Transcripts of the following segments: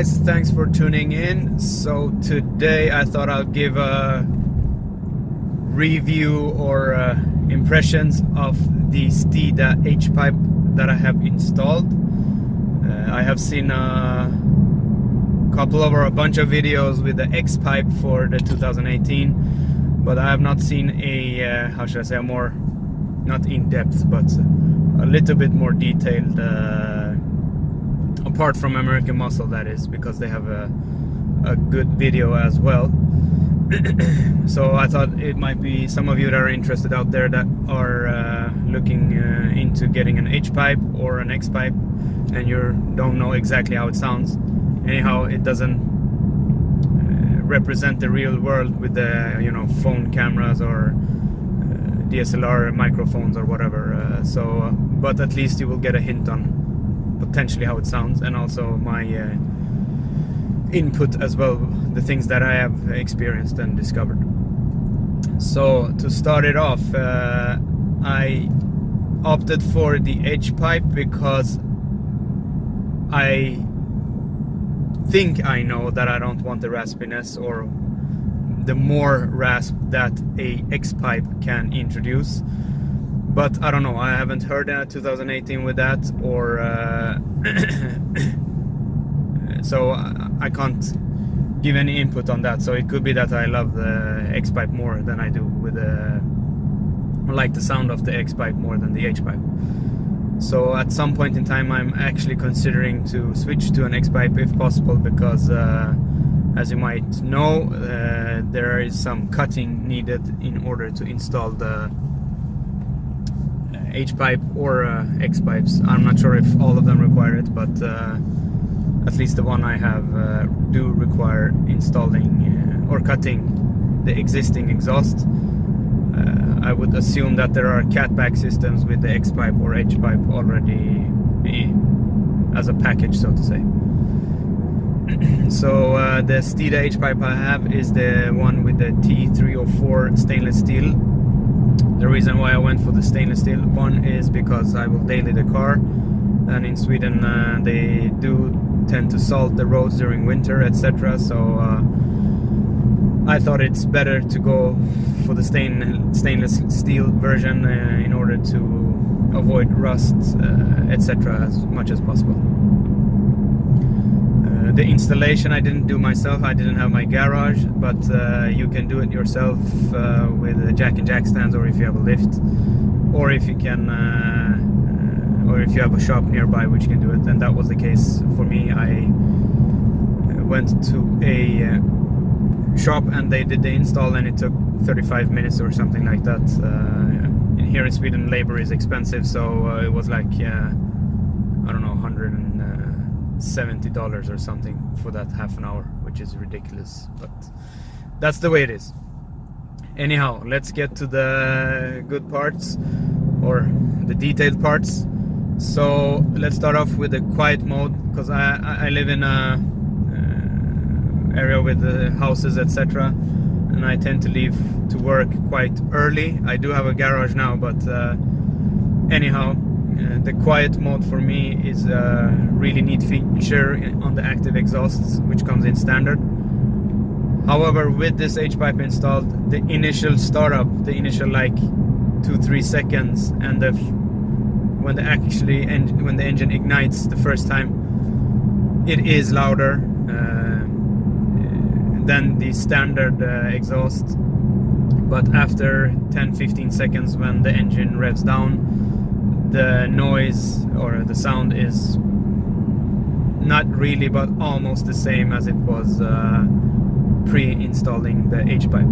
guys, thanks for tuning in. So today I thought I'll give a review or impressions of the Steeda H-Pipe that I have installed. I have seen a couple of or a bunch of videos with the X-Pipe for the 2018, but I have not seen a, how should I say, a more, not in-depth, but a little bit more detailed, apart from American Muscle, that is, because they have a good video as well. So I thought it might be some of you that are interested out there that are looking into getting an H-Pipe or an X-Pipe, and you don't know exactly how it sounds. Anyhow, it doesn't represent the real world with the phone cameras or DSLR microphones or whatever. But at least you will get a hint on potentially how it sounds, and also my input as well, the things that I have experienced and discovered. So to start it off, I opted for the H-Pipe because I think I know that I don't want the raspiness or the more rasp that a X-Pipe can introduce. But I don't know, I haven't heard 2018 with that, or so I can't give any input on that. So it could be that I love the X-Pipe more than I do with I like the sound of the X-Pipe more than the H-Pipe. So at some point in time I'm actually considering to switch to an X-Pipe if possible, because as you might know, there is some cutting needed in order to install the H-Pipe or X-Pipes. I'm not sure if all of them require it, but at least the one I have do require installing or cutting the existing exhaust. I would assume that there are catback systems with the X-Pipe or H-Pipe already as a package, so to say. So the Steeda H-Pipe I have is the one with the T304 stainless steel. The reason why I went for the stainless steel one is because I will daily the car, and in Sweden they do tend to salt the roads during winter, etc. So I thought it's better to go for the stainless steel version in order to avoid rust, etc. as much as possible. The installation I didn't do myself. I didn't have my garage, but you can do it yourself with a jack and jack stands, or if you have a lift, or if you can, or if you have a shop nearby which can do it. And that was the case for me. I went to a shop and they did the install, and it took 35 minutes or something like that. Here in Sweden labor is expensive, so it was like I don't know, $170 or something for that half an hour, which is ridiculous, but that's the way it is. Anyhow, let's get to the good parts, or the detailed parts. So let's start off with the quiet mode, because I live in a area with houses, etc., and I tend to leave to work quite early. I do have a garage now, but anyhow, the quiet mode for me is a really neat feature on the active exhausts, which comes in standard. However, with this H-Pipe installed, the initial startup, the initial like 2-3 seconds, and when the engine ignites the first time, it is louder than the standard exhaust. But after 10-15 seconds, when the engine revs down, the noise or the sound is not really, but almost the same as it was pre-installing the H-Pipe.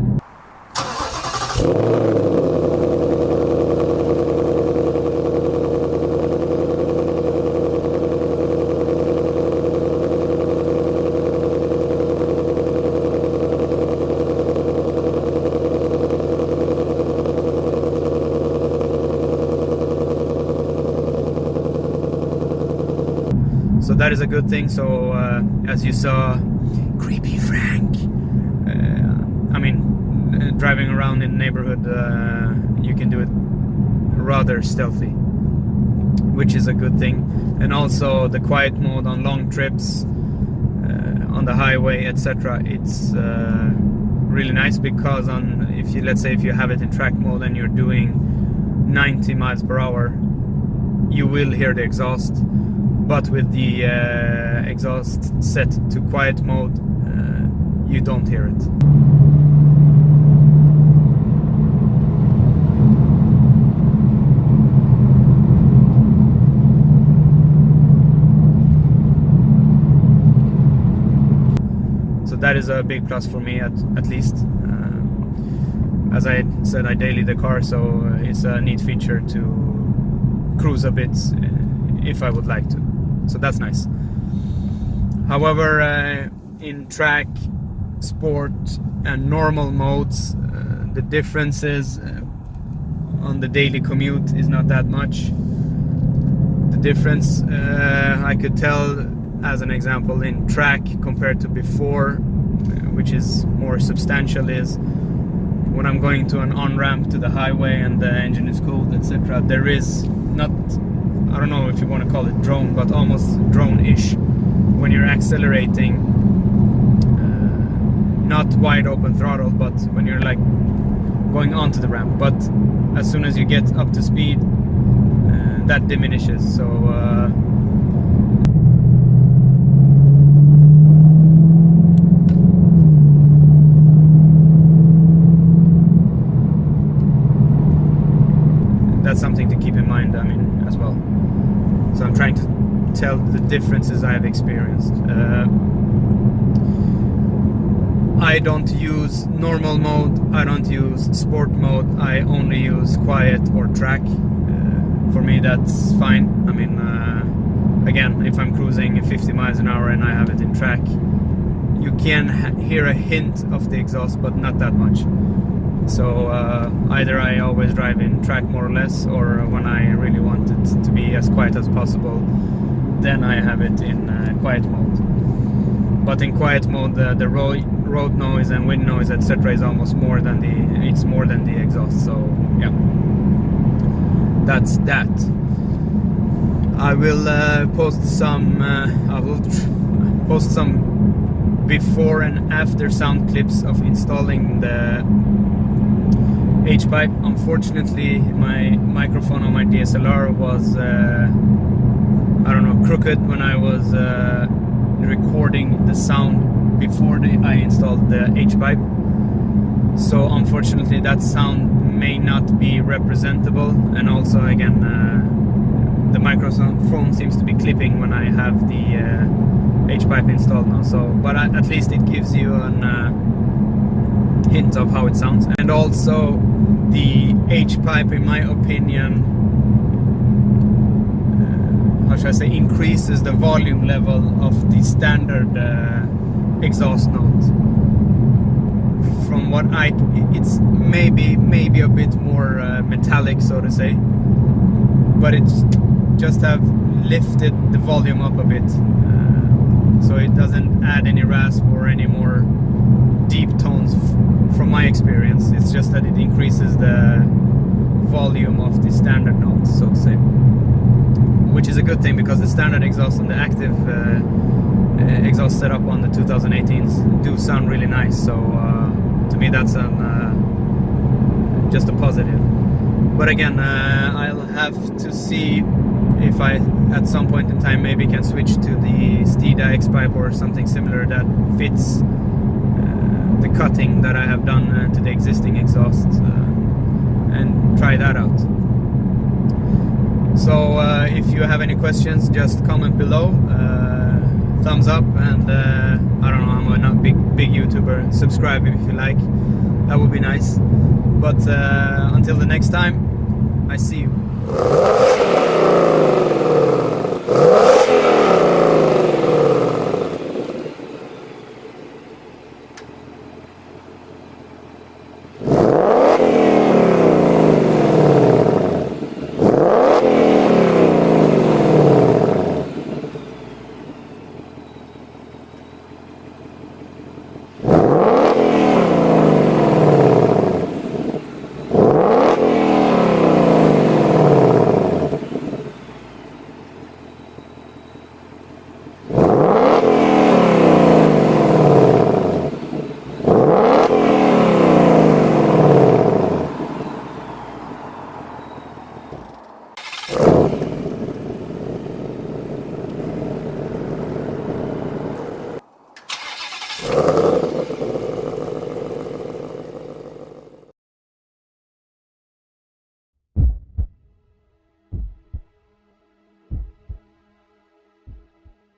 So that is a good thing. So as you saw, creepy Frank, I mean, driving around in the neighborhood, you can do it rather stealthy, which is a good thing. And also the quiet mode on long trips, on the highway, etc. It's really nice, because let's say if you have it in track mode and you're doing 90 miles per hour, you will hear the exhaust, but with the exhaust set to quiet mode, you don't hear it. So that is a big plus for me, at least. As I said, I daily the car, so it's a neat feature to cruise a bit if I would like to. So that's nice. However, in track, sport and normal modes, the differences on the daily commute is not that much. The difference I could tell, as an example, in track compared to before, which is more substantial, is when I'm going to an on-ramp to the highway and the engine is cooled, etc. There is not, I don't know if you want to call it drone, but almost drone-ish when you're accelerating. Not wide open throttle, but when you're like going onto the ramp. But as soon as you get up to speed, that diminishes. So that's something to keep in mind, I mean, as well. So I'm trying to tell the differences I have experienced. I don't use normal mode, I don't use sport mode, I only use quiet or track. For me that's fine. I mean, again, if I'm cruising 50 miles an hour and I have it in track, you can hear a hint of the exhaust, but not that much. So either I always drive in track more or less, or when I really want it to be as quiet as possible, then I have it in quiet mode. But in quiet mode, the road noise and wind noise, etc., is almost more than the exhaust. So yeah, that's that. I will post some. Post some before and after sound clips of installing the H-Pipe. Unfortunately, my microphone on my DSLR was I don't know, crooked when I was recording the sound before I installed the H-Pipe. So unfortunately that sound may not be representable, and also again the microphone seems to be clipping when I have the H-Pipe installed now. So, but at least it gives you an hint of how it sounds. And also the H-Pipe, in my opinion, how should I say, increases the volume level of the standard exhaust note. From what it's maybe a bit more metallic, so to say, but it's just have lifted the volume up a bit, so it doesn't add any rasp or any more deep tones from my experience. It's just that it increases the volume of the standard note, so to say, which is a good thing, because the standard exhaust on the active exhaust setup on the 2018s do sound really nice. So to me that's just a positive. But again, I'll have to see if I at some point in time maybe can switch to the Steeda H-Pipe or something similar that fits the cutting that I have done to the existing exhaust, and try that out. So if you have any questions, just comment below, thumbs up, and I don't know, I'm not a big YouTuber, subscribe if you like, that would be nice. But until the next time, I see you. it.